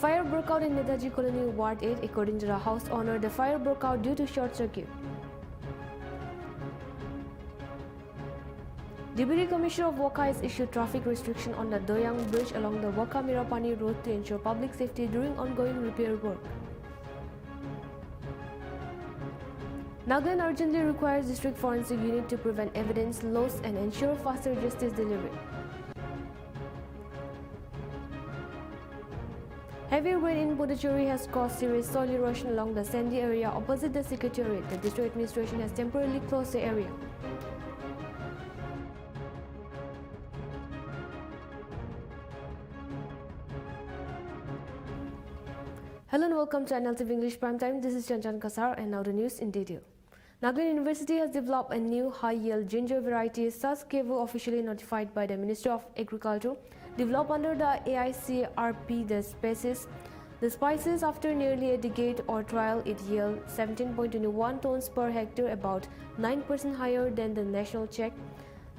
fire broke out in Nltv Colony, Ward 8. According to the house owner, the fire broke out due to short circuit. Deputy Commissioner of Waka has issued traffic restriction on the Doyang Bridge along the Waka-Mirapani Road to ensure public safety during ongoing repair work. Nagaland urgently requires District Forensic Unit to prevent evidence loss and ensure faster justice delivery. Heavy rain in Puducherry has caused serious soil erosion along the sandy area opposite the Secretariat. The district administration has temporarily closed the area. Hello and welcome to Nltv English Primetime. This is Chanchan Kasar and now the news in detail. Nagaland University has developed a new high-yield ginger variety, Saskatchewan, officially notified by the Ministry of Agriculture. Developed under the AICRP, the spices after nearly a decade or trial, it yields 17.21 tons per hectare, about 9% higher than the national check.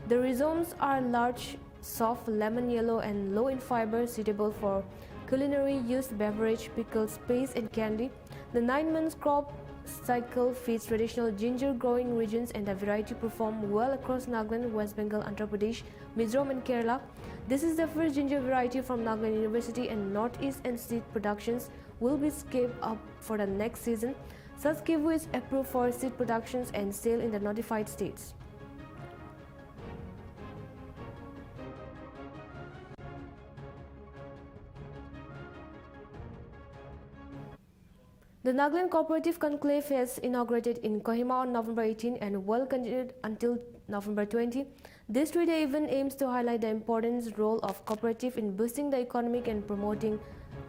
The rhizomes are large, soft, lemon yellow and low in fiber, suitable for culinary use, beverage, pickles, paste and candy. The 9-month crop cycle feeds traditional ginger growing regions and the variety performed well across Nagaland, West Bengal, Andhra Pradesh, Mizoram and Kerala. This is the first ginger variety from Nagaland University, and Northeast and seed productions will be scaled up for the next season. Saskatchewan is approved for seed productions and sale in the notified states. The Nagaland Cooperative Conclave has inaugurated in Kohima on November 18 and will continue until November 20. This 3-day event aims to highlight the important role of cooperative in boosting the economic and promoting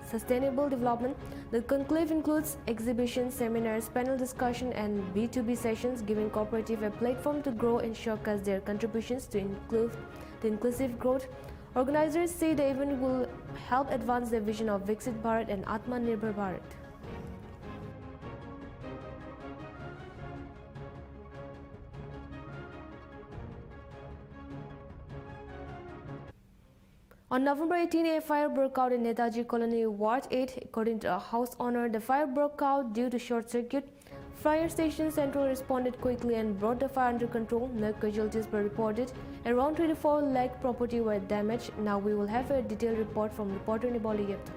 sustainable development. The conclave includes exhibitions, seminars, panel discussion and B2B sessions, giving cooperative a platform to grow and showcase their contributions to inclusive growth. Organizers say the event will help advance the vision of Viksit Bharat and Atmanirbhar Bharat. On November 18, a fire broke out in Nltv Colony, Ward 8. According to a house owner, the fire broke out due to short circuit. Fire Station Central responded quickly and brought the fire under control. No casualties were reported. Around 24 lakh property were damaged. Now we will have a detailed report from reporter Niboli Yepta.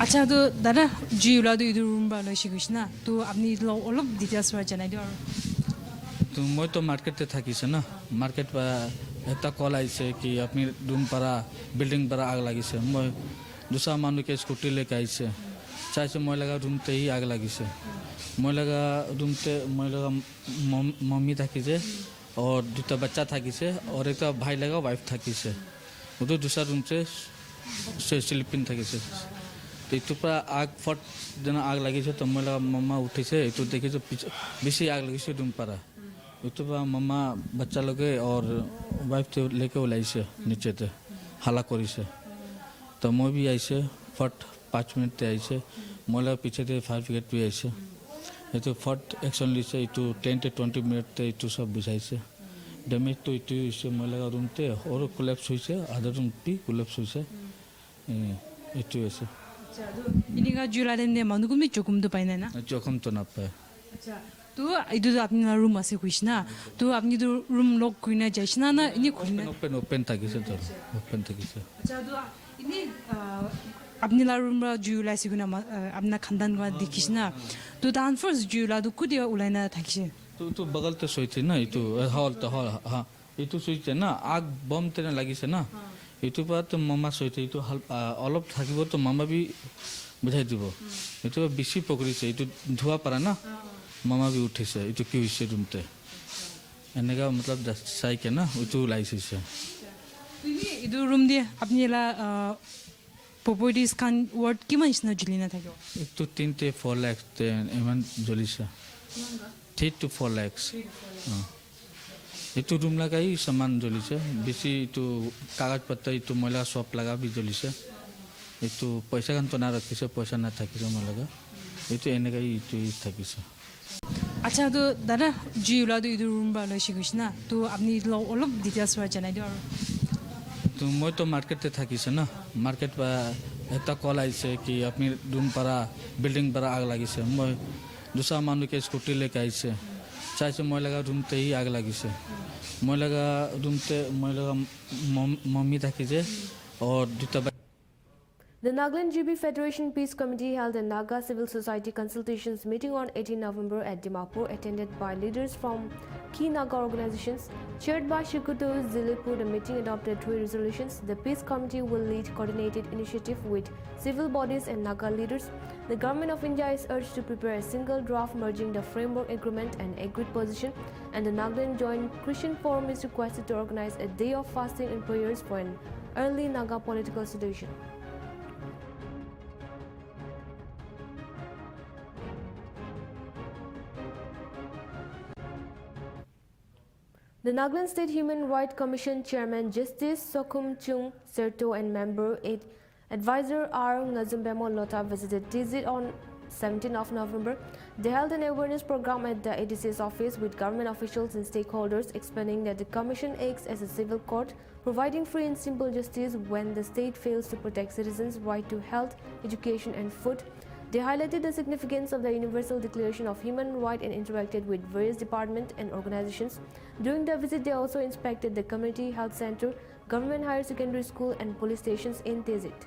अच्छा तो दादा जी वाला तो इधर room वाला शिकुश ना तो अपनी लोग अलग डिटेल्स वाला जाना है तो मैं तो मार्केट ते था किसे ना मार्केट पर एक कॉल आई से कि अपनी रूम पर बिल्डिंग पर आग लगी से मैं दूसरा मानो के स्कूटी लेके आई से चाहे से मैं लगा रूम ते ही आग लगी से मैं लगा रूम ते मैं लगा मम्मी था किसे और दूसरा बच्चा था किसे और एक भाई लगा वाइफ था किसे वो तो दूसरा रूम से स्लीपिंग था किसे तो इतु पर आग फट जना आग लगी से तो मैं लगा मम्मा उठी से तो देखी तो बेसी आग लगी से रूम पर तो मम्मा बच्चा लोग और वाइफ तो लेके वो लाई से नीचे थे हाला करी से तो मैं भी आई से फट 5 मिनट ते आई से मैं पीछे थे फायर ब्रिगेड भी आई से ये तो फट एक्शन ली से इतु 10 to 20 मिनट ते इतु सब बिछाई से डैमेज तो इतु इसे मैं लगा रूम ते और कोलैप्स हुई से आधा रूम भी कोलैप्स हुई से इतु ऐसे इन्हीं का जुला देने मानो को भी जोखम तो पाए ना जोखम तो ना पाए तो इधर अपनी रूम ऐसे कुछ ना तो अपनी तो रूम लॉक कोई ना जाए ना ना इन्हीं खोलना ओपन था किसे तो ओपन था किसे अच्छा तो इन्हीं अपनी ला रूम रा जुला ऐसे कुना अपना खानदान का दिखिस ना तो डांस फर्स्ट जुला तो कुछ या उलायना था किसे तो बगल तो सोई थी ना ये तो हॉल तो हॉल हाँ ये तो सोई थी ना आग बम तेरे लगी से ना ये तो बात तो मम्मा सोई थी तो अलग था कि वो तो मम्मा भी बुझाई थी वो ये तो बिसी पकड़ी से ये तो धुआं पड़ा ना मामा भी उठी से ये तो क्यों इसे रूम ते एने का मतलब साई के ना वो तो लाई से इधर रूम दिए अपनी ला प्रॉपर्टीज खान वर्ड की मंच ना जुली ना था क्यों एक तो 3 to 4 लाख ते इवन जुली से 3 to 4 लाख ये तो रूम लगा ही सामान जुली से बेसी तो कागज पत्तर ये तो मैला शॉप लगा भी जुली से ये तो पैसा खान तो ना रखी से पैसा ना था कि मैं लगा ये तो एने का ही तो था कि से अच्छा तो दादा जी वाला तो इधर रूम वाला शिकुश ना तो अपनी लोग अलग डिटेल्स वाला जाना है तो তো মই তো মার্কেটে থাকিছে না মার্কেট বা একটা কল আইছে কি আপনি রুম পাড়া বিল্ডিং পাড়া আগ লাগিছে মই দুসরা মানুষকে স্কুটি লেকে আইছে চাইছে মই লাগা রুমতেই আগ লাগিছে মই লাগা রুমতে মই লাগা মম্মি থাকি যে আর দুটা The Nagaland GB Federation Peace Committee held a Naga Civil Society consultations meeting on 18 November at Dimapur, attended by leaders from key Naga organizations. Chaired by Shikuto Zilipur, the meeting adopted 3 resolutions. The Peace Committee will lead coordinated initiative with civil bodies and Naga leaders. The Government of India is urged to prepare a single draft merging the framework agreement and agreed position, and the Nagaland Joint Christian Forum is requested to organize a day of fasting and prayers for an early Naga political solution. The Nagaland State Human Rights Commission Chairman Justice Sokum Chung Serto and member 8 advisor R. Ngazumbemo Lota visited TZ on 17th of November. They held an awareness program at the ADC's office with government officials and stakeholders, explaining that the commission acts as a civil court, providing free and simple justice when the state fails to protect citizens' right to health, education and food. They highlighted the significance of the Universal Declaration of Human Rights and interacted with various departments and organizations. During the visit, they also inspected the community health center, government higher secondary school and police stations in Tezit.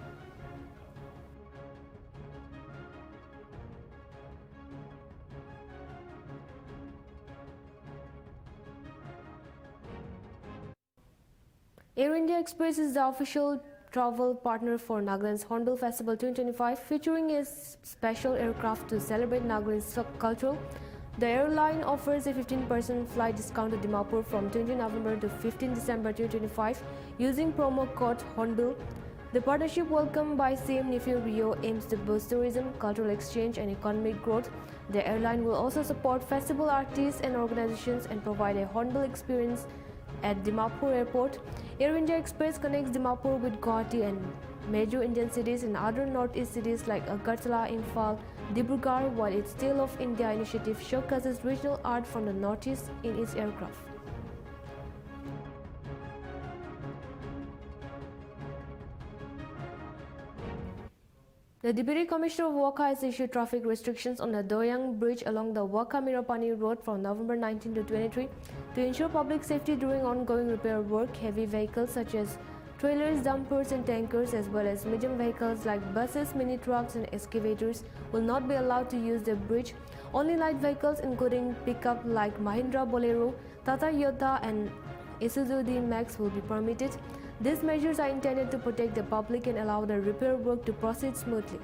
Air India Express is the official travel partner for Nagaland's Hornbill Festival 2025, featuring a special aircraft to celebrate Nagaland's culture. The airline offers a 15% flight discount to Dimapur from 20 November to 15 December 2025 using promo code Hornbill. The partnership, welcomed by CM Nephew Rio, aims to boost tourism, cultural exchange and economic growth. The airline will also support festival artists and organizations and provide a Hornbill experience at Dimapur Airport. Air India Express connects Dimapur with Guwahati and major Indian cities and other northeast cities like Agartala, Imphal, Dibrugarh, while its Tale of India initiative showcases regional art from the northeast in its aircraft. The Deputy Commissioner of Waka has issued traffic restrictions on the Doyang Bridge along the Waka-Mirapani Road from November 19 to 23 to ensure public safety during ongoing repair work. Heavy vehicles such as trailers, dumpers and tankers, as well as medium vehicles like buses, mini trucks and excavators will not be allowed to use the bridge. Only light vehicles including pickup like Mahindra Bolero, Tata Yota and Isuzu D-Max will be permitted. These measures are intended to protect the public and allow the repair work to proceed smoothly.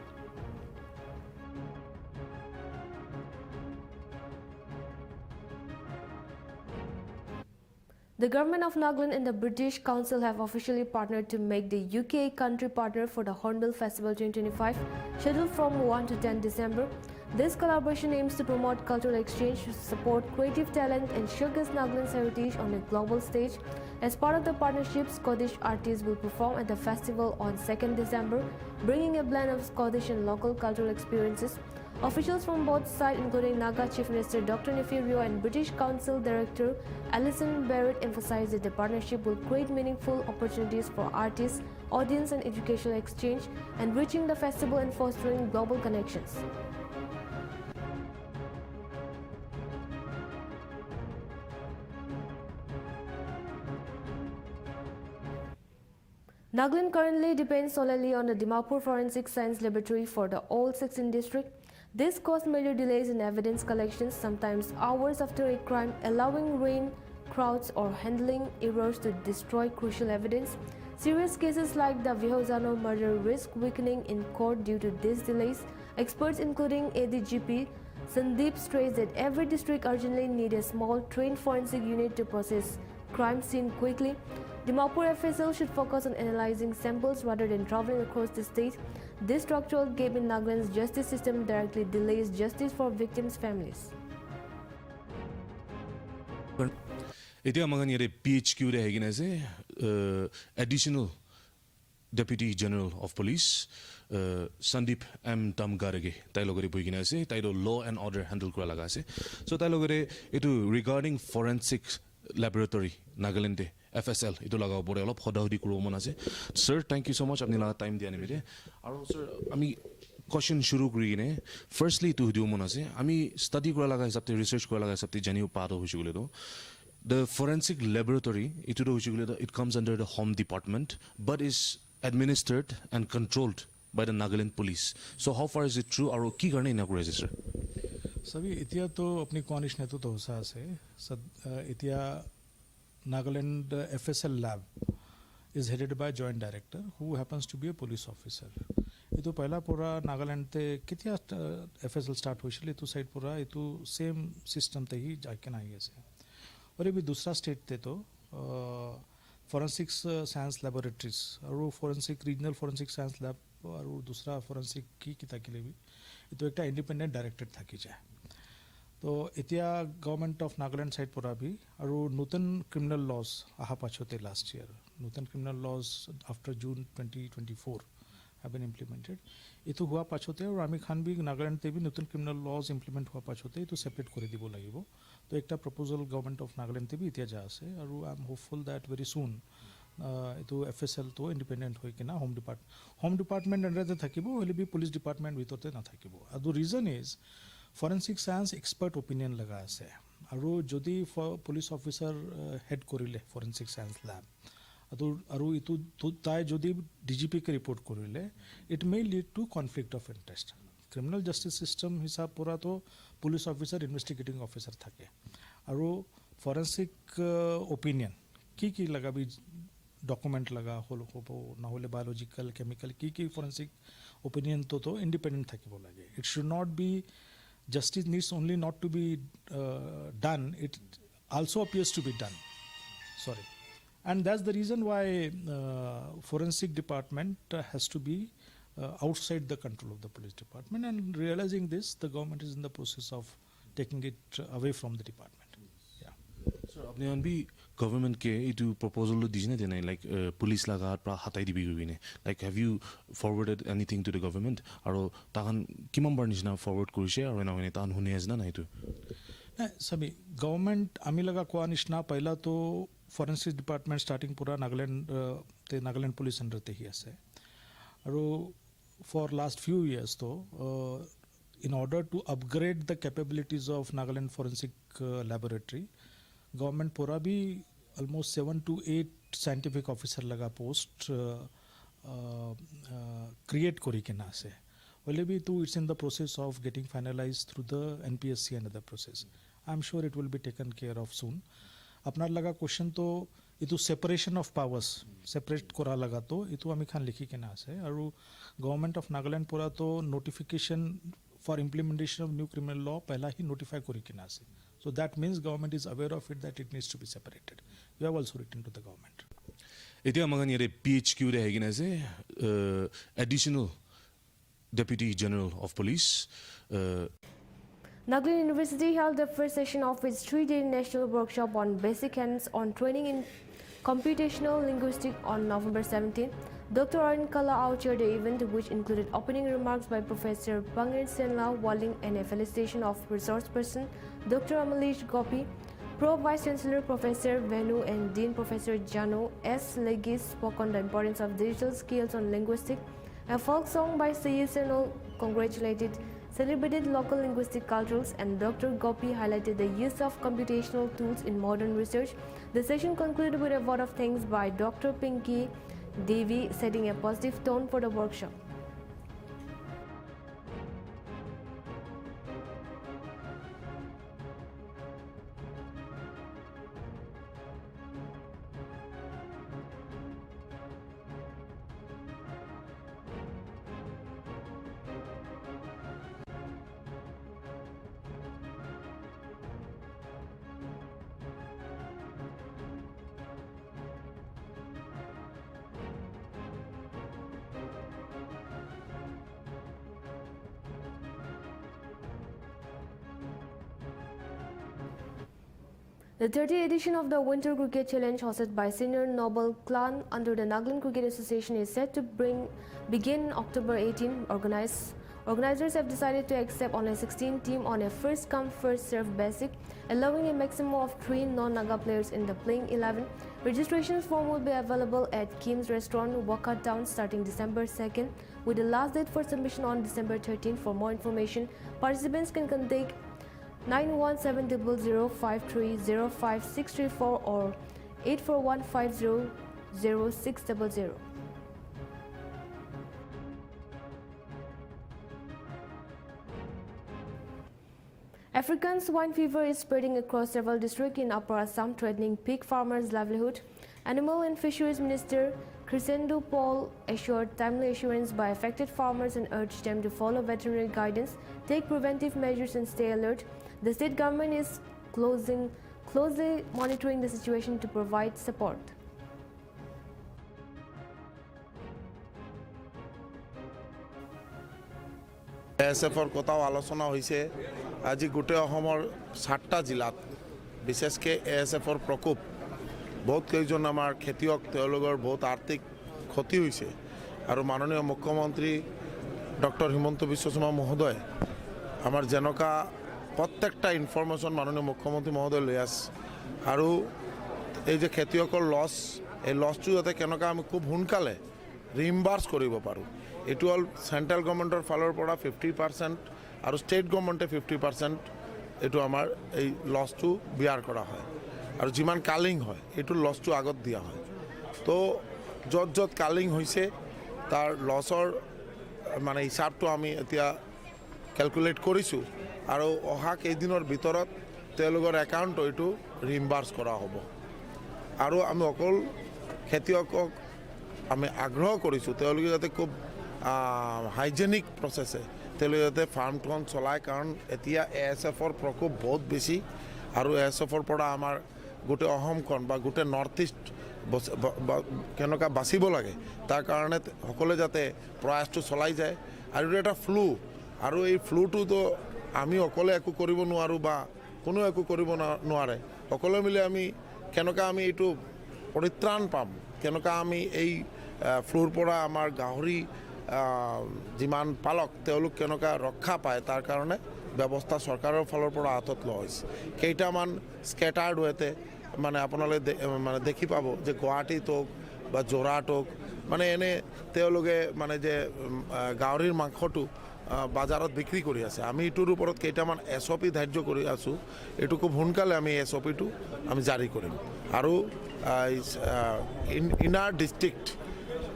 The government of Nagaland and the British Council have officially partnered to make the UK country partner for the Hornbill Festival 2025, scheduled from 1 to 10 December. This collaboration aims to promote cultural exchange, support creative talent and showcase Nagaland's heritage on a global stage. As part of the partnership, Scottish artists will perform at the festival on 2nd December, bringing a blend of Scottish and local cultural experiences. Officials from both sides, including Naga Chief Minister Dr. Nephew Rio and British Council Director Alison Barrett, emphasized that the partnership will create meaningful opportunities for artists, audience and educational exchange, enriching the festival and fostering global connections. Nagaland currently depends solely on the Dimapur Forensic Science Laboratory for the All 16 district. This caused major delays in evidence collection, sometimes hours after a crime, allowing rain, crowds or handling errors to destroy crucial evidence. Serious cases like the Vihozano murder risk weakening in court due to these delays. Experts including ADGP Sandeep stressed that every district urgently needs a small trained forensic unit to process crime scene quickly. Dimapur FSL should focus on analyzing samples rather than traveling across the state. This structural gap in Nagaland's justice system directly delays justice for victims' families. Iti amagan yere PHQ re hegina se additional Deputy General of Police Sandeep M Tamgarage tailogare boigina se tailo law and order handle kura laga se so tailogare itu regarding forensic laboratory Nagalande FSL এইটো লগাব পৰে অলপ সদাহদি কৰিব মন আছে sir thank you so much আপুনি লগা time দিয়া নিমিতে আৰু স্যাৰ আমি question শুরু করি কিনে ফার্স্টলি এইটো সুধিব মন আছে আমি ষ্টাডি কৰা লগা হিচাপে ৰিচাৰ্চ কৰা লগা হিচাপে জানিব পাৰো হৈছে গ'লে তো the forensic laboratory এইটোতো হৈছে গ'লে it comes under the home department but is administered and controlled by the Nagaland police so how far is it true আৰু কি কাৰণে ইনা কৰি আছে স্যাৰ सभी इतिया तो अपनी कॉनिश ने तो होसा से इतिया Nagaland FSL lab is headed by joint director who happens to be a police officer ये तो पहला पूरा नागालैंड ते कितिया FSL स्टार्ट हुई तो साइड पूरा ये तो सेम सिस्टम ते ही जाके ना ही ऐसे और ये भी दूसरा स्टेट थे तो फोरेंसिक्स साइंस लैबोरेटरीज और वो forensic regional forensic science lab और वो दूसरा फोरेंसिक की किता के लिए भी ये तो एक इंडिपेंडेंट डायरेक्टेड था की जाए तो इतिया गवर्नमेंट ऑफ नागालैंड साइड पूरा भी और नूतन क्रिमिनल लॉज आहा पाछोते लास्ट ईयर नूतन criminal laws after June 2024 have been implemented इतो हुआ पाछोते और आमी खान भी नागालैंड ते भी नूतन क्रिमिनल लॉज इम्प्लीमेंट हुआ पाछोते तो सेपरेट करे दिबो लागिबो तो एकटा प्रपोजल गवर्नमेंट ऑफ नागालैंड ते भी इतिया जा আছে और I am hopeful that very soon इतो FSL तो इंडिपेंडेंट होय कि ना होम डिपार्टमेंट अंडर ते থাকিবो হলে भी पुलिस डिपार्टमेंट ভিতরতে না থাকিবো আর the reason is forensic science expert opinion লাগা আছে আৰু যদি পুলিশ অফিসার হেড করিলে ফরেনসিক সায়েন্স ল্যাব আৰু ইটো তাই যদি DGP কে রিপোর্ট করিলে it may lead to conflict of interest criminal justice system হিসাব পুরা তো পুলিশ অফিসার ইনভেস্টিগেটিং অফিসার থাকে আৰু ফরেনসিক ওপিনিয়ন কি লাগাবি डॉक्यूमेंट लगा होबो ना होले बायोलॉजिकल केमिकल की फोरेंसिक ओपिनियन तो इंडिपेंडेंट থাকিব লাগে it should not be justice needs only not to be done it also appears to be done sorry and that's the reason why forensic department has to be outside the control of the police department and realizing this the government is in the process of taking it away from the department Sir, आपने अन भी government के इटू proposal लो दिजने देना like police लगा प्रा हटाई दिबी गुबिने like have you forwarded anything to the government आरो ताहन किमान बार निजना फॉरवर्ड करिसे आरो ना ताहन हुने आजना ना इटू सभी गवर्नमेंट आमी लगा को निशना पहला तो फोरेंसिक डिपार्टमेंट स्टार्टिंग पूरा नागालैंड पुलिस अंडर ते ही আছে आरो फॉर लास्ट फ्यू इयर्स तो in order to upgrade the capabilities of Nagaland forensic laboratory government पूरा भी almost 7 to 8 scientific officer लगा post create करी के ना से वाले भी तो it's in the process of getting finalized through the NPSC and other process I'm sure it will be taken care of soon अपना लगा क्वेश्चन तो ये तो सेपरेशन ऑफ पावर्स सेपरेट करा लगा तो ये तो आमी खान लिखी के ना से और गवर्नमेंट ऑफ नागालैंड पूरा तो notification for implementation of new criminal law पहला ही नोटिफाई करी के ना से so that means government is aware of it that it needs to be separated we have also written to the government এতিয়া আমাক ইয়াৰে PHQ ৰে হেগিনা আছে additional deputy general of police Nagaland University held the first session of its 3-day national workshop on basic hands-on training in computational linguistics on November 17. Dr. Arun Kala chaired the event, which included opening remarks by Professor Bangir Senla Walling and a felicitation of resource person Dr. Amalish Gopi. Pro Vice Chancellor Professor Venu and Dean Professor Jano S. Legis spoke on the importance of digital skills on linguistics. A folk song by C.E. Senol celebrated local linguistic cultures, and Dr. Gopi highlighted the use of computational tools in modern research. The session concluded with a vote of thanks by Dr. Pinky Devi, setting a positive tone for the workshop. The 30th edition of the Winter Cricket Challenge hosted by Senior Noble Clan under the Nagaland Cricket Association is set to begin October 18. Organizers have decided to accept only 16 teams on a first-come, first-served basis, allowing a maximum of 3 non-Naga players in the playing 11. Registration form will be available at Kim's Restaurant, Waka Town, starting December 2nd, with the last date for submission on December 13th. For more information, participants can contact 91700530564 or 841500600. African swine fever is spreading across several districts in Upper Assam, threatening pig farmers' livelihood. Animal and Fisheries Minister Crescendo Paul assured timely assurance by affected farmers and urged them to follow veterinary guidance, take preventive measures and stay alert. The state government is closely monitoring the situation to provide support. এএছএফৰ কথাও আলোচনা হৈছে আজি গোটেই অসমৰ 7টা জিলাত বিশেষকৈ এএছএফৰ প্ৰকোপ বহুত কেইজন আমাৰ খেতিয়ক তেওঁলোকৰ বহুত আৰ্থিক ক্ষতি হৈছে আৰু মাননীয় মুখ্যমন্ত্ৰী ডক্টৰ হিমন্ত বিশ্ব শৰ্মা মহোদয় আমাৰ যেনেকুৱা প্ৰত্যেকটা ইনফৰমেশ্যন মাননীয় মুখ্যমন্ত্ৰী মহোদয় লৈ আছে আৰু এই যে খেতিয়কৰ লছ এই লছটো যাতে কেনেকুৱা আমি খুব সোনকালে ৰিইম্বাৰ্ছ কৰিব পাৰোঁ এইটো হ'ল চেণ্ট্ৰেল গভৰ্ণমেণ্টৰ ফালৰ পৰা 50% আৰু ষ্টেট গভৰ্ণমেণ্টে 50% এইটো আমাৰ এই লছটো বিয়াৰ কৰা হয় আৰু যিমান কালিং হয় এইটো লছটো আগত দিয়া হয় তো য'ত য'ত কালিং হৈছে তাৰ লছৰ মানে হিচাপটো আমি এতিয়া কেলকুলেট কৰিছোঁ আৰু অহা কেইদিনৰ ভিতৰত তেওঁলোকৰ একাউণ্টত এইটো ৰিইম্বাৰ্ছ কৰা হ'ব আৰু আমি অকল খেতিয়কক আমি আগ্ৰহ কৰিছোঁ তেওঁলোকে যাতে খুব হাইজেনিক প্ৰচেছে তেওঁলোকে যাতে ফাৰ্মখন চলায় কাৰণ এতিয়া এএছএফৰ প্ৰকোপ বহুত বেছি আৰু এএছএফৰ পৰা আমাৰ গোটেই অসমখন বা গোটেই নৰ্থ ইষ্ট কেনেকুৱা বাচিব লাগে তাৰ কাৰণে সকলোৱে যাতে প্ৰয়াসটো চলাই যায় আৰু এটা ফ্লু আৰু এই ফ্লুটোতো আমি অকলে একো কৰিব নোৱাৰোঁ বা কোনো একো কৰিব নোৱাৰে সকলোৱে মিলি আমি কেনেকুৱা আমি এইটো পৰিত্ৰাণ পাম কেনেকুৱা আমি এই ফ্লুৰ পৰা আমাৰ গাহৰি যিমান পালক তেওঁলোক কেনেকুৱা ৰক্ষা পায় তাৰ কাৰণে ব্যৱস্থা চৰকাৰৰ ফালৰ পৰা হাতত লোৱা হৈছে কেইটামান স্কেটাৰ্ড ৱেতে মানে আপোনালোকে মানে দেখি পাব যে গুৱাহাটীত হওক বা যোৰহাট হওক মানে এনে তেওঁলোকে মানে যে গাহৰিৰ মাংসটো বজাৰত বিক্ৰী কৰি আছে আমি এইটোৰ ওপৰত কেইটামান SOP ধাৰ্য কৰি আছোঁ এইটো খুব সোনকালে আমি SOPটো আমি জাৰি কৰিম আৰু ইনাৰ ডিষ্ট্ৰিক্ট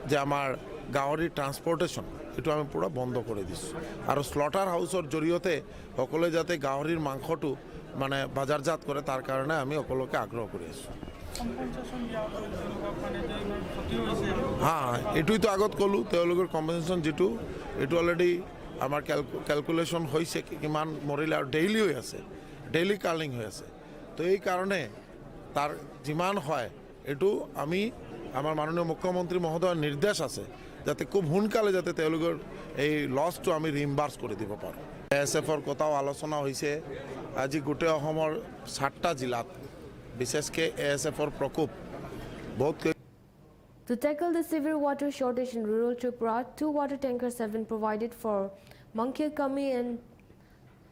যে আমাৰ গাহৰিৰ ট্ৰান্সপৰ্টেশ্যন এইটো আমি পুৰা বন্ধ কৰি দিছোঁ আৰু স্লটাৰ হাউচৰ জৰিয়তে সকলোৱে যাতে গাহৰিৰ মাংসটো মানে বাজাৰজাত কৰে তাৰ কাৰণে আমি সকলোকে আগ্ৰহ কৰি আছোঁ এইটোতো আগত ক'লোঁ তেওঁলোকৰ কম্পেনচেশ্যন যিটো এইটো অলৰেডি আমাৰ কেলকুলেশ্যন হৈছে কিমান মৰিলে আৰু ডেইলি হৈ আছে ডেইলি কালিং হৈ আছে তো এই কাৰণে তাৰ যিমান হয় এইটো আমি আমাৰ মাননীয় মুখ্যমন্ত্ৰী মহোদয়ৰ নিৰ্দেশ আছে যাতে খুব সোনকালে যাতে তেওঁলোকৰ এই লছটো আমি ৰিইম্বাৰ্ছ কৰি দিব পাৰোঁ এএছএফৰ কথাও আলোচনা হৈছে আজি গোটেই অসমৰ 7টা জিলাত বিশেষকৈ এএছএফৰ প্ৰকোপ বহুত To tackle the severe water shortage in rural Tripura, 2 water tankers have been provided for Mankyakami and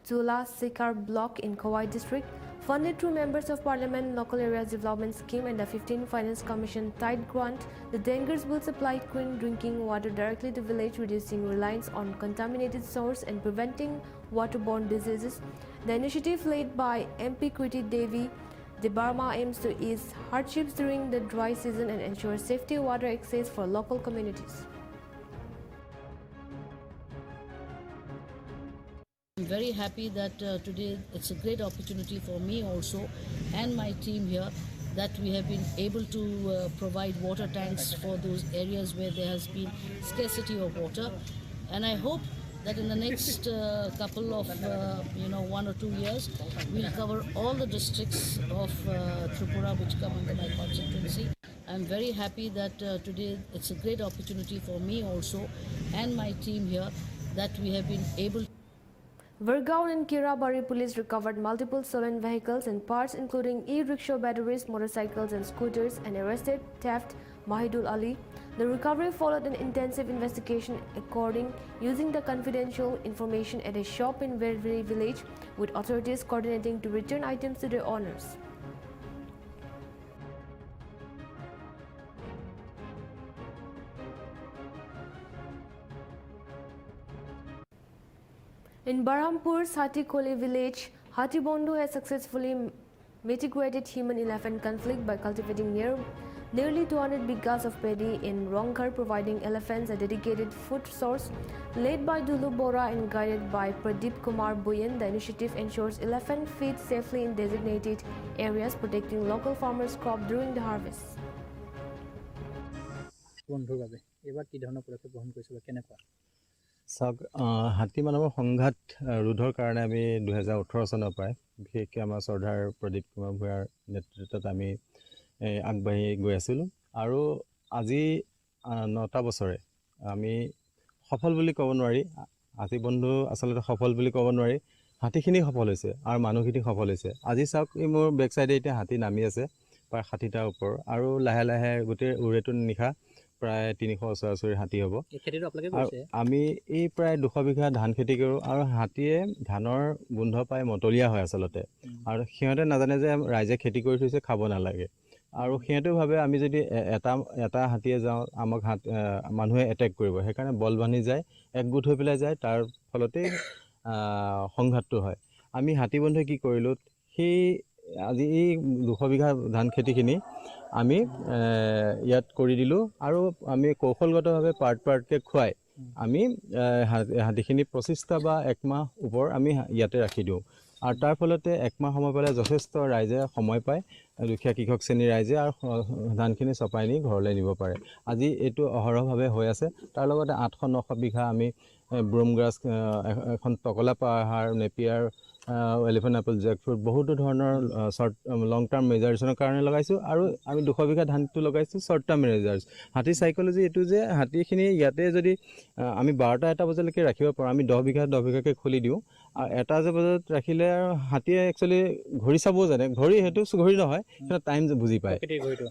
Tula Sikar block in Kawai district. Funded through Members of Parliament Local Areas Development Scheme and the 15 Finance Commission Tide Grant, the tankers will supply clean drinking water directly to village, reducing reliance on contaminated source and preventing waterborne diseases. The initiative led by MP Kriti Devi Debarma aims to ease hardships during the dry season and ensure safety water access for local communities. I'm very happy that today it's a great opportunity for me also and my team here that we have been able to provide water tanks for those areas where there has been scarcity of water, and I hope that in the next couple of 1 or 2 years we'll cover all the districts of Tripura which come under my constituency. I'm very happy that today it's a great opportunity for me also and my team here that we have been able. Virgaon and Kirabari police recovered multiple stolen vehicles and parts including e-rickshaw batteries, motorcycles and scooters and arrested theft Mahidul Ali. The recovery followed an intensive investigation using the confidential information at a shop in Ververi village, with authorities coordinating to return items to their owners. In Barhampur's Hatikoli village, Hatibondu has successfully mitigated human-elephant conflict by cultivating nearly 200 bighas of paddy in Ronghar, providing elephants a dedicated food source. Led by Dulu Bora and guided by Pradeep Kumar Buyen, the initiative ensures elephant feed safely in designated areas, protecting local farmers' crop during the harvest. বন্ধুৰ বাবে এবাৰ কি ধৰণৰ পদক্ষেপ গ্ৰহণ কৰিছে বা কেনেকুৱা চাওক হাতী মানৱৰ সংঘাত ৰোধৰ কাৰণে আমি 2018 চনৰ পৰাই বিশেষকৈ আমাৰ চৰ্দাৰ প্ৰদীপ কুমাৰ ভূঞাৰ নেতৃত্বত আমি আগবাঢ়ি গৈ আছিলোঁ আৰু আজি 9টা বছৰে আমি সফল বুলি ক'ব নোৱাৰি হাতী বন্ধু আচলতে সফল বুলি ক'ব নোৱাৰি হাতীখিনি সফল হৈছে আৰু মানুহখিনি সফল হৈছে আজি চাওক এই মোৰ বেক চাইডে এতিয়া হাতী নামি আছে প্ৰায় 60টাৰ ওপৰ আৰু লাহে লাহে গোটেই উৰেটো নিশা প্ৰায় 300 ওচৰা-ওচৰি হাতী হ'ব এই খেতিটো আপোনালোকে কৰিছে আমি এই প্ৰায় 200 বিঘা ধান খেতি কৰোঁ আৰু হাতীয়ে ধানৰ গোন্ধ পাই মতলীয়া হয় আচলতে আৰু সিহঁতে নাজানে যে ৰাইজে খেতি কৰি থৈছে খাব নালাগে আৰু সিহঁতেও ভাবে আমি যদি এটা হাতীয়ে যাওঁ আমাক মানুহে এটেক কৰিব সেইকাৰণে বল বান্ধি যায় একগোট হৈ পেলাই যায় তাৰ ফলতেই সংঘাতটো হয় আমি হাতী বন্ধুৱে কি কৰিলোঁ সেই আজি এই 200 বিঘা ধান খেতিখিনি আমি ইয়াত কৰি দিলোঁ আৰু আমি কৌশলগতভাৱে পাৰ্টকৈ খুৱাই আমি হাতীখিনি 25টা বা 1 মাহ ওপৰ আমি ইয়াতে ৰাখি দিওঁ আৰু তাৰ ফলতে 1 মাহ সময় পালে যথেষ্ট ৰাইজে সময় পায় দুখীয়া কৃষক শ্ৰেণীৰ ৰাইজে আৰু ধানখিনি চপাই নি ঘৰলৈ নিব পাৰে আজি এইটো অহৰহভাৱে হৈ আছে তাৰ লগতে 800-900 বিঘা আমি ব্ৰুমগ্ৰাছ এখন টকলা পাহাৰ নেপিয়াৰ এলিফেণ্ট এপল জেকফ্ৰুট বহুতো ধৰণৰ শ্বৰ্ট লং টাৰ্ম মেজাৰ্ছনৰ কাৰণে লগাইছোঁ আৰু আমি 200 বিঘা ধানটো লগাইছোঁ শ্বৰ্ট টাৰ্ম মেজাৰ্ছ হাতী চাইকলজি এইটো যে হাতীখিনি ইয়াতে যদি আমি 12টা বজালৈকে ৰাখিব পাৰোঁ আমি 10 বিঘাকৈ খুলি দিওঁ আৰু 1টা বজাত ৰাখিলে আৰু হাতীয়ে একচুৱেলি ঘড়ী চাবও জানে ঘড়ী সেইটো ঘড়ী নহয় কিন্তু টাইম বুজি পায়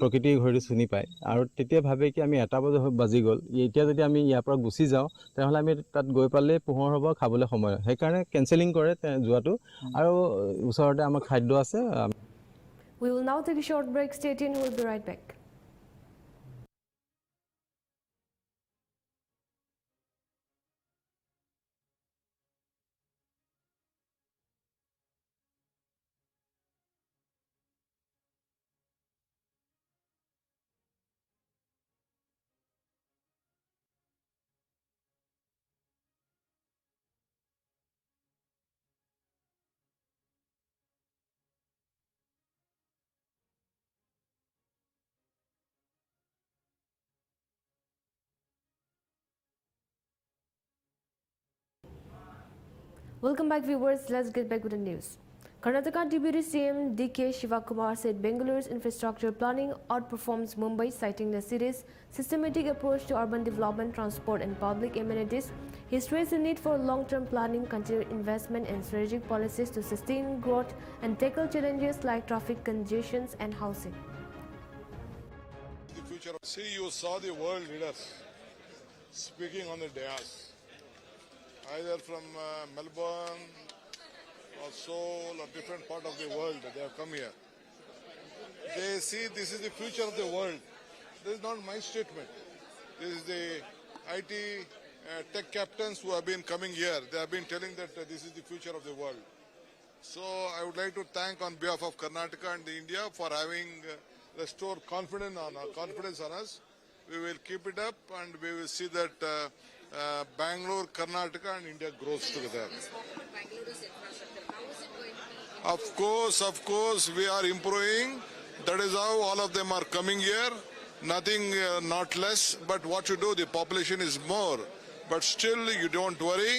প্ৰকৃতিৰ ঘড়ীটো চিনি পায় আৰু তেতিয়া ভাবে কি আমি 1টা বাজি গ'ল এতিয়া যদি আমি ইয়াৰ পৰা গুচি যাওঁ তেনেহ'লে আমি তাত গৈ পালে পোহৰ হ'ব খাবলৈ সময় সেইকাৰণে কেঞ্চেলিং কৰে যোৱাটো আৰু ওচৰতে আমাৰ খাদ্য আছে We will now take a short break. Stay tuned. We'll be right back. Welcome back, viewers. Let's get back with the news. Karnataka Deputy CM DK Shivakumar said Bengaluru's infrastructure planning outperforms Mumbai, citing the city's systematic approach to urban development, transport and public amenities. He stressed the need for long-term planning, continued investment and strategic policies to sustain growth and tackle challenges like traffic congestions and housing. The future. See, you saw the world leaders speaking on the dais, either from Melbourne or Seoul or different part of the world. They have come here. They see this is the future of the world. This is not my statement. This is the IT tech captains who have been coming here. They have been telling that this is the future of the world. So I would like to thank on behalf of Karnataka and India for having restored confidence on us. We will keep it up and we will see that Bangalore, Karnataka and India grows together. Of course, we are improving. That is how all of them are coming here. Nothing, not less. But what you do, the population is more. But still, you don't worry.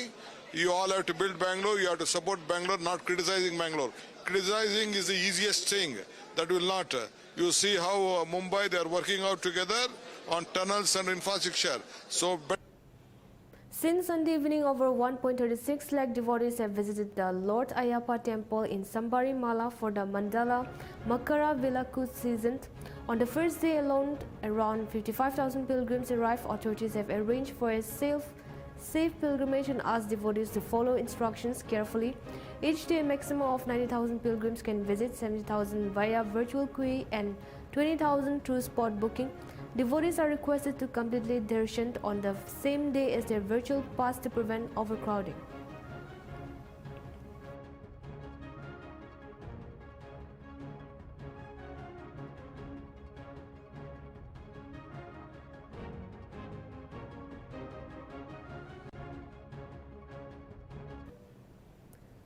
You all have to build Bangalore. You have to support Bangalore, not criticizing Bangalore. Criticizing is the easiest thing. That will not. You see how Mumbai, they are working out together on tunnels and infrastructure. So. Since Sunday evening, over 1.36 lakh devotees have visited the Lord Ayappa temple in Sambari Mala for the Mandala Makara Vilakku season. On the first day alone, around 55,000 pilgrims arrived. Authorities have arranged for a safe pilgrimage and asked devotees to follow instructions carefully. Each day, a maximum of 90,000 pilgrims can visit, 70,000 via virtual queue and 20,000 through spot booking. Devotees are requested to complete darshan on the same day as their virtual pass to prevent overcrowding.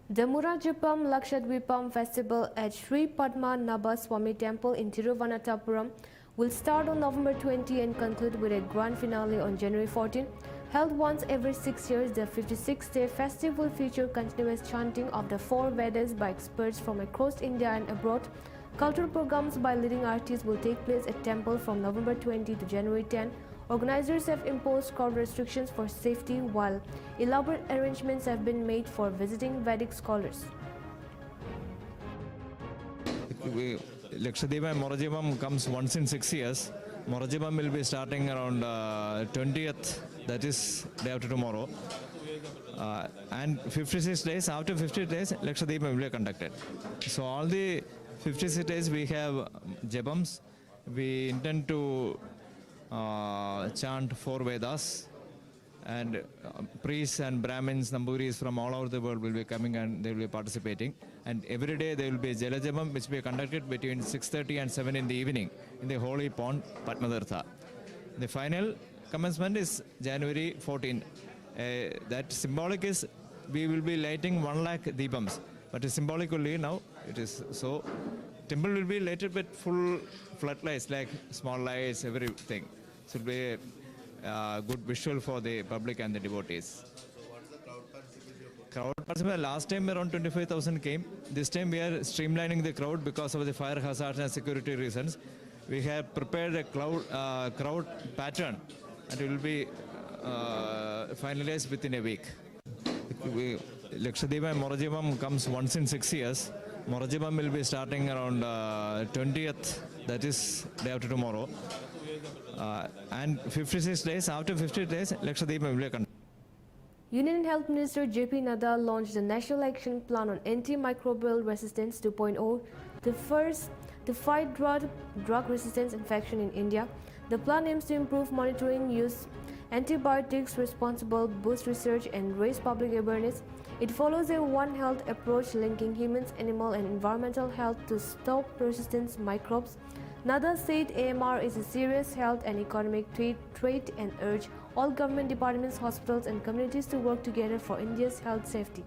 The Murajapam Lakshadweepam festival at Sri Padma Nabha Swami Temple in Tiruvananthapuram will start on November 20 and conclude with a grand finale on January 14. Held once every 6 years, the 56-day festival will feature continuous chanting of the 4 Vedas by experts from across India and abroad. Cultural programs by leading artists will take place at temple from November 20 to January 10. Organizers have imposed crowd restrictions for safety, while elaborate arrangements have been made for visiting Vedic scholars. Lakshadweep and Morajapam comes once in 6 years. Morajapam will be starting around 20th, that is day after tomorrow. And 56 days, after 50 days, Lakshadweep will be conducted. So all the 56 days we have Japams. We intend to chant 4 Vedas, and priests and Brahmins, Namburis from all over the world will be coming and they will be participating. And every day there will be Jalajapam, which will be conducted between 6:30 and 7 in the evening in the holy pond Patnadartha. The final commencement is January 14. That symbolic is we will be lighting 1 lakh deepams, but it's symbolic only now. It is so. Temple will be lighted with full floodlights, like small lights, everything. So it will be a good visual for the public and the devotees. Crowd participation, last time around 25,000 came. This time we are streamlining the crowd because of the fire hazards and security reasons. We have prepared a crowd pattern, and it will be finalized within a week. Lakshadweep and Morajapam comes once in 6 years. Morajapam will be starting around 20th, that is day after tomorrow. And 56 days, after 50 days, Lakshadweep will be conducted. Union Health Minister J.P. Nadda launched the National Action Plan on Antimicrobial Resistance 2.0, the first to fight drug-resistant infection in India. The plan aims to improve monitoring, use antibiotics responsible, boost research, and raise public awareness. It follows a One Health approach linking humans, animal, and environmental health to stop resistant microbes. Nadda said AMR is a serious health and economic threat and urged all government departments, hospitals, and communities to work together for India's health safety.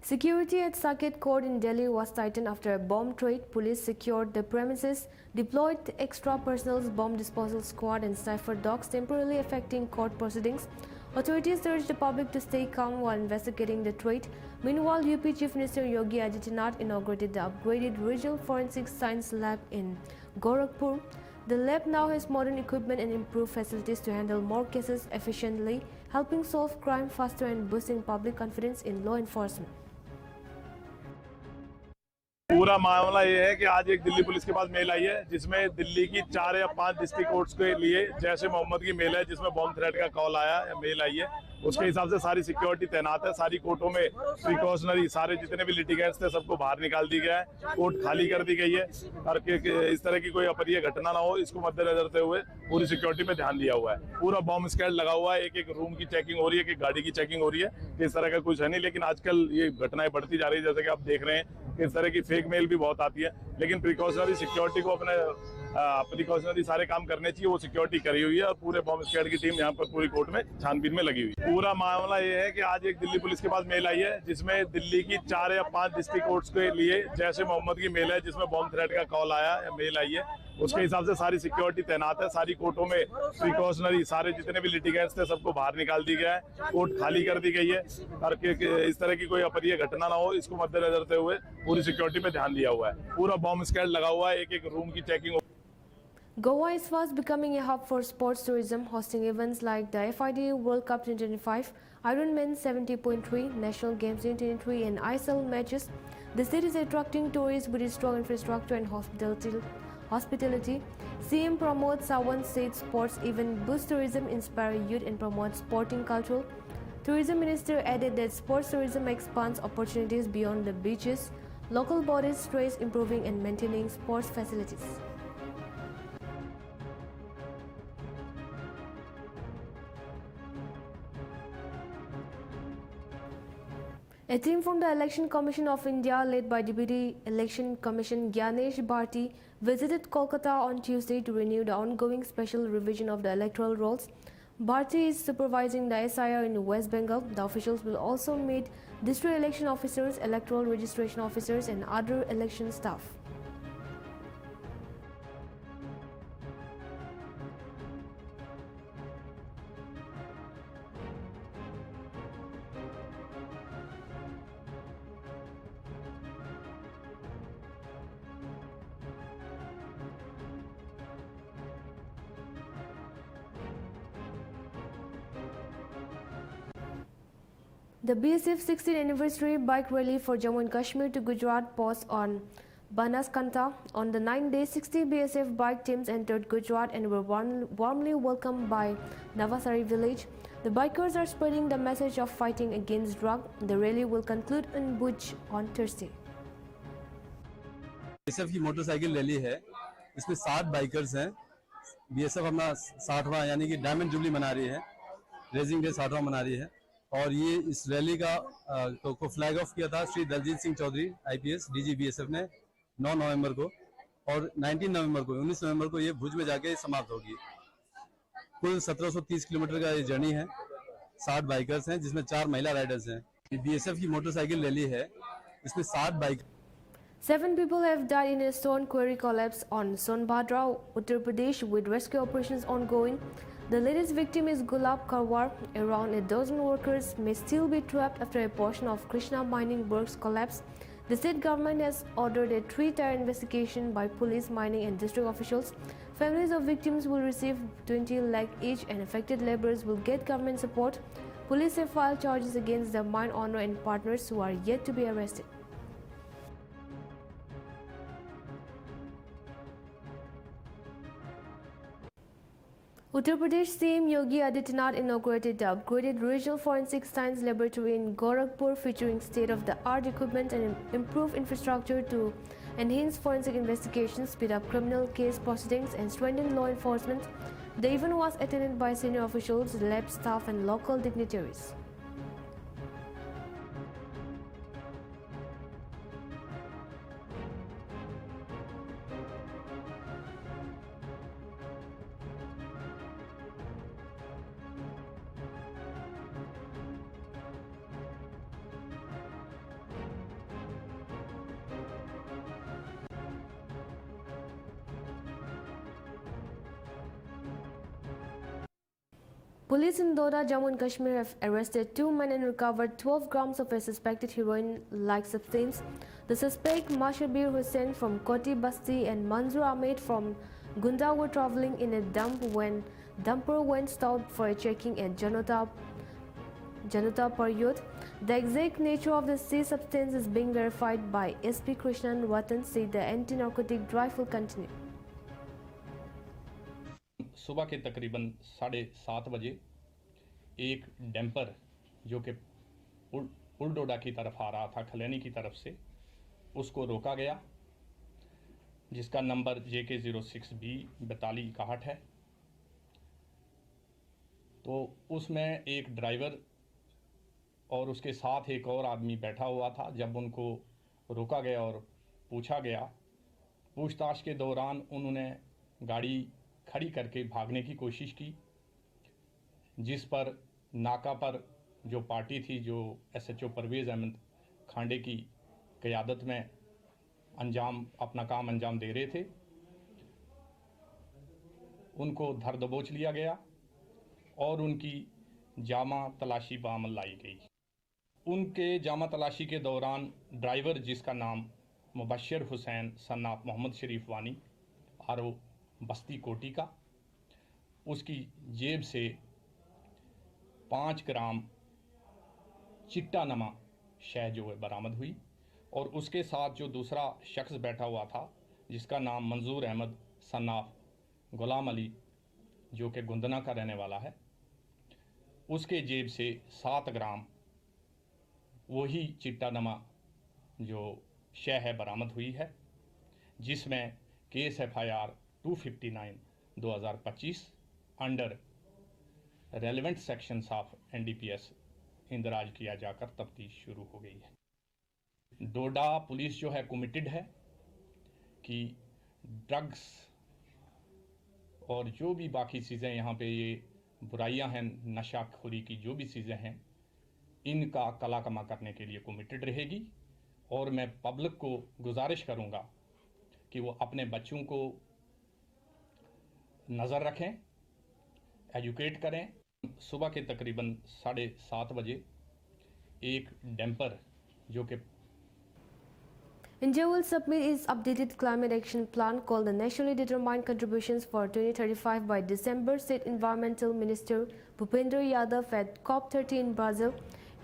Security at Saket Court in Delhi was tightened after a bomb threat. Police secured the premises, deployed extra personnel, bomb disposal squad, and sniffer dogs, temporarily affecting court proceedings. Authorities urged the public to stay calm while investigating the threat. Meanwhile, UP Chief Minister Yogi Adityanath inaugurated the upgraded Regional Forensic Science Lab in Gorakhpur. The lab now has modern equipment and improved facilities to handle more cases efficiently, helping solve crime faster and boosting public confidence in law enforcement. पूरा मामला ये है कि आज एक Delhi police के पास mail आई है जिसमें दिल्ली की 4 या 5 डिस्ट्रिक्ट कोर्ट्स के लिए जैश ए मोहम्मद की मेल है जिसमें बॉम्ब थ्रेट का कॉल आया या मेल आई है। उसके हिसाब से सारी सिक्योरिटी तैनात है। सारी कोर्टों में प्रिकॉशनरी सारे जितने भी लिटिगेंट्स थे सबको बाहर निकाल दी गया है। कोर्ट खाली कर दी गई है और इस तरह की कोई अप्रिय घटना ना हो इसको मद्देनजर रखते हुए पूरी सिक्योरिटी पे ध्यान दिया हुआ है। पूरा बॉम्ब स्क्वाड लगा हुआ है। एक रूम की चेकिंग हो रही है, एक गाड़ी की चेकिंग हो रही है। इस तरह का कुछ है नहीं, लेकिन आजकल ये घटनाएं बढ़ती जा रही है। जैसे कि आप देख रहे हैं इस तरह की फेक मेल भी बहुत आती है, लेकिन प्रिकॉशनरी सिक्योरिटी को अपने प्रिकॉशनरी सारे काम करने चाहिए। वो सिक्योरिटी करी हुई है और पूरे बॉम्ब स्क्वाड की टीम यहाँ पर पूरी कोर्ट में छानबीन में लगी हुई है। पूरा मामला ये है कि आज एक दिल्ली पुलिस के पास मेल आई है जिसमें दिल्ली की 4 या 5 डिस्ट्रिक्ट कोर्ट्स के लिए जैश ए मोहम्मद की मेल है जिसमें बॉम्ब थ्रेट का कॉल आया या मेल आई है। उसके हिसाब से सारी सिक्योरिटी तैनात है। सारी कोर्टों में प्रिकॉशनरी सारे जितने भी लिटिगेंट्स थे सबको बाहर निकाल दी गया है। कोर्ट खाली कर दी गई है और इस तरह की कोई अप्रिय घटना ना हो इसको मद्देनजर रखते हुए पूरी सिक्योरिटी पे ध्यान दिया हुआ है। पूरा बॉम्ब स्क्वाड लगा हुआ है। एक रूम की checking. Goa is fast becoming a hub for sports tourism, hosting events like the FIDA World Cup 2025, Ironman 70.3, National Games 2023 and ISL matches. The city is attracting tourists with its strong infrastructure and hospitality. CM promotes Sawan said sports event boost tourism, inspire youth and promote sporting culture. Tourism Minister added that sports tourism expands opportunities beyond the beaches. Local bodies stress improving and maintaining sports facilities. A team from the Election Commission of India, led by Deputy Election Commissioner Gyanesh Bharti, visited Kolkata on Tuesday to renew the ongoing special revision of the electoral rolls. Bharti is supervising the SIR in West Bengal. The officials will also meet district election officers, electoral registration officers, and other election staff. The BSF 16th anniversary bike rally for Jammu and Kashmir to Gujarat paused on Banaskantha. On the 9th day, 60 BSF bike teams entered Gujarat and were warmly welcomed by Navasari village. The bikers are spreading the message of fighting against drug. The rally will conclude in Bhuj on Thursday. BSF की motorcycle rally है, इसमें 60 bikers हैं। BSF अपना 60वां यानी कि diamond jubilee मना रही है, रेजिंग डे 60वां मना रही है और ये इस रैली का को फ्लैग ऑफ किया था Shri Daljit Singh Chaudhary IPS DG BSF ने 9 नवंबर को और 19 नवंबर को ये भुज में जाके समाप्त होगी। कुल 1730 किलोमीटर का ये जर्नी है। 60 बाइकर्स हैं जिसमें 4 महिला राइडर्स हैं। BSF की मोटरसाइकिल रैली है, इसमें 60 bike 7 people have died in a stone quarry collapse on Sonbhadra, Uttar Pradesh, with rescue operations ongoing. The latest victim is Gulab Karwar. Around a dozen workers may still be trapped after a portion of Krishna mining works collapsed. The state government has ordered a 3-tier investigation by police, mining and district officials. Families of victims will receive 20 lakh each and affected laborers will get government support. Police have filed charges against the mine owner and partners who are yet to be arrested. Uttar Pradesh CM Yogi Adityanath inaugurated the upgraded Regional Forensic Science Laboratory in Gorakhpur, featuring state-of-the-art equipment and improved infrastructure to enhance forensic investigations, speed up criminal case proceedings, and strengthen law enforcement. The event was attended by senior officials, lab staff, and local dignitaries. Police in Doda, Jammu and Kashmir have arrested 2 men and recovered 12 grams of a suspected heroin-like substance. The suspect, Mashabir Hussain from Koti Basti and Manzoor Ahmed from Gunda, were travelling in a dumper went stopped for a checking at Janota Paryod. The exact nature of the seized substance is being verified by SP Krishnan Watan, said the anti-narcotic drive will continue. सुबह के तकरीबन 7:30 बजे एक damper जो कि उलडोडा की तरफ आ रहा था खलैनी की तरफ से, उसको रोका गया, जिसका नंबर JK06B 4261 है। तो उसमें एक ड्राइवर और उसके साथ एक और आदमी बैठा हुआ था। जब उनको रोका गया और पूछा गया, पूछताछ के दौरान उन्होंने गाड़ी खड़ी करके भागने की कोशिश की, जिस पर नाका पर जो पार्टी थी, जो SHO परवेज़ अहमद खांडे की क़यादत में अपना काम अंजाम दे रहे थे, उनको धर दबोच लिया गया और उनकी जामा तलाशी बामल लाई गई। उनके जामा तलाशी के दौरान ड्राइवर, जिसका नाम मुबश्शिर हुसैन सन्ना मोहम्मद शरीफ वानी RO बस्ती कोटी का। उसकी जेब से 5 ग्राम चिट्टा नमा शय जो है बरामद हुई और उसके साथ जो दूसरा शख्स बैठा हुआ था जिसका नाम मंजूर अहमद सन्नाफ गुलाम अली जो कि गुंदना का रहने वाला है, उसके जेब से 7 ग्राम वही चिट्टा नमा जो शय है बरामद हुई है, जिसमें case FIR 259/2025 under relevant sections of NDPS इंदराज किया जाकर तफ्तीश शुरू हो गई है। डोडा पुलिस जो है कमिटेड है कि ड्रग्स और जो भी बाकी चीज़ें यहाँ पे ये बुराइयां हैं, नशाखोरी की जो भी चीज़ें हैं, इनका कला कमा करने के लिए कमिटेड रहेगी। और मैं पब्लिक को गुजारिश करूँगा कि वो अपने बच्चों को नज़र रखें, एजुकेट करें। सुबह के तकरीबन 7:30 बजे एक डैम्पर जो कि India will submit its updated climate action plan called the Nationally Determined Contributions for 2035 by December, said Environmental Minister Bhupendra Yadav at COP30 in Brazil.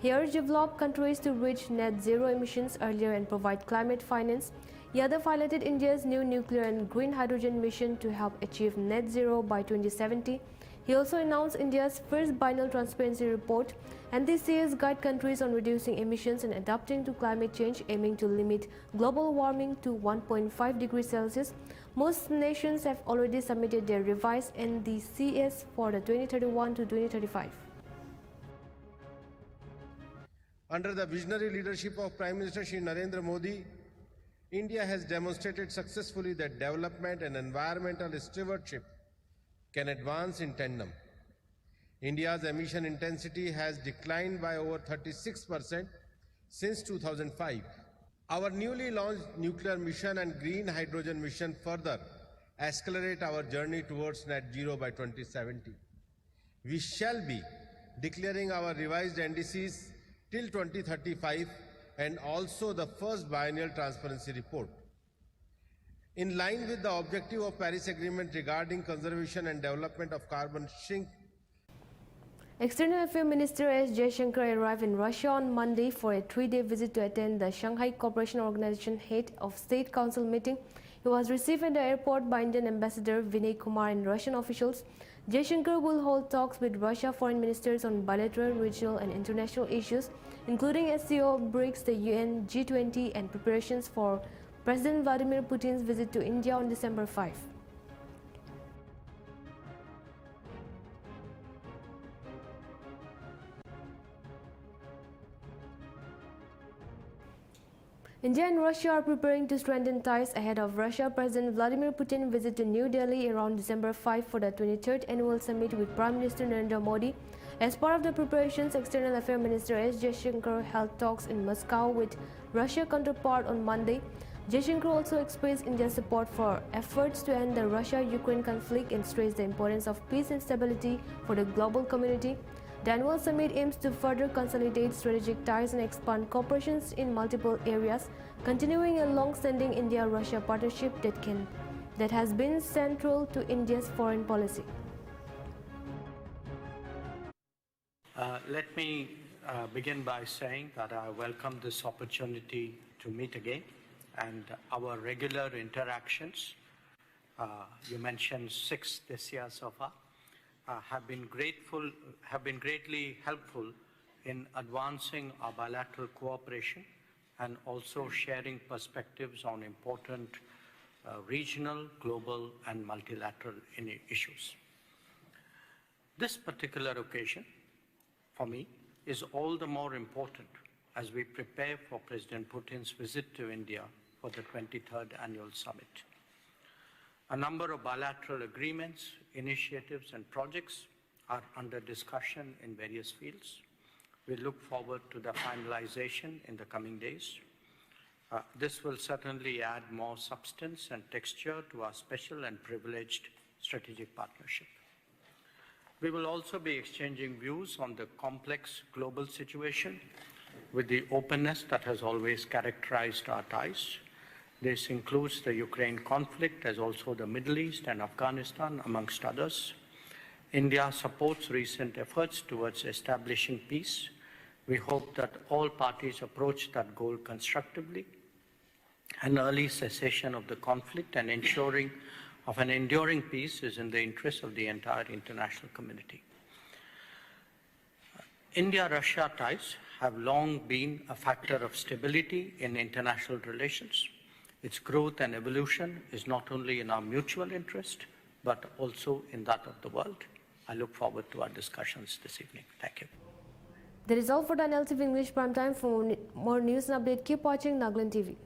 He urged developed countries to reach net zero emissions earlier and provide climate finance. Yadav highlighted India's new nuclear and green hydrogen mission to help achieve net zero by 2070. He also announced India's first biennial transparency report, and this year's guide countries on reducing emissions and adapting to climate change, aiming to limit global warming to 1.5 degrees Celsius. Most nations have already submitted their revised NDCs for the 2031 to 2035. Under the visionary leadership of Prime Minister Shri Narendra Modi, India has demonstrated successfully that development and environmental stewardship can advance in tandem. India's emission intensity has declined by over 36% since 2005. Our newly launched nuclear mission and green hydrogen mission further accelerate our journey towards net zero by 2070. We shall be declaring our revised NDCs till 2035 and also the first biennial transparency report. In line with the objective of Paris Agreement regarding conservation and development of carbon sink. External Affairs Minister S. Jaishankar arrived in Russia on Monday for a 3-day visit to attend the Shanghai Cooperation Organization Head of State Council meeting. He was received at the airport by Indian Ambassador Vinay Kumar and Russian officials. Jaishankar will hold talks with Russia foreign ministers on bilateral, regional and international issues, including SCO, BRICS, the UN, G20 and preparations for President Vladimir Putin's visit to India on December 5. India and Russia are preparing to strengthen ties ahead of Russia President Vladimir Putin's visit to New Delhi around December 5 for the 23rd annual summit with Prime Minister Narendra Modi. As part of the preparations, External Affairs Minister S. Jaishankar held talks in Moscow with Russia counterpart on Monday. Jaishankar also expressed India's support for efforts to end the Russia-Ukraine conflict and stressed the importance of peace and stability for the global community. The annual summit aims to further consolidate strategic ties and expand cooperation in multiple areas, continuing a long-standing India-Russia partnership that has been central to India's foreign policy. Let me begin by saying that I welcome this opportunity to meet again and our regular interactions. You mentioned 6 this year so far. Have been greatly helpful in advancing our bilateral cooperation and also sharing perspectives on important regional, global, and multilateral issues. This particular occasion, for me, is all the more important as we prepare for President Putin's visit to India for the 23rd Annual Summit. A number of bilateral agreements, initiatives, and projects are under discussion in various fields. We look forward to the finalization in the coming days. This will certainly add more substance and texture to our special and privileged strategic partnership. We will also be exchanging views on the complex global situation with the openness that has always characterized our ties, This includes the Ukraine conflict as also the Middle East and Afghanistan, amongst others. India supports recent efforts towards establishing peace. We hope that all parties approach that goal constructively. An early cessation of the conflict and ensuring of an enduring peace is in the interest of the entire international community. India-Russia ties have long been a factor of stability in international relations. Its growth and evolution is not only in our mutual interest, but also in that of the world. I look forward to our discussions this evening. Thank you. That is all for the Nltv English Primetime. For more news and update, keep watching Nagaland TV.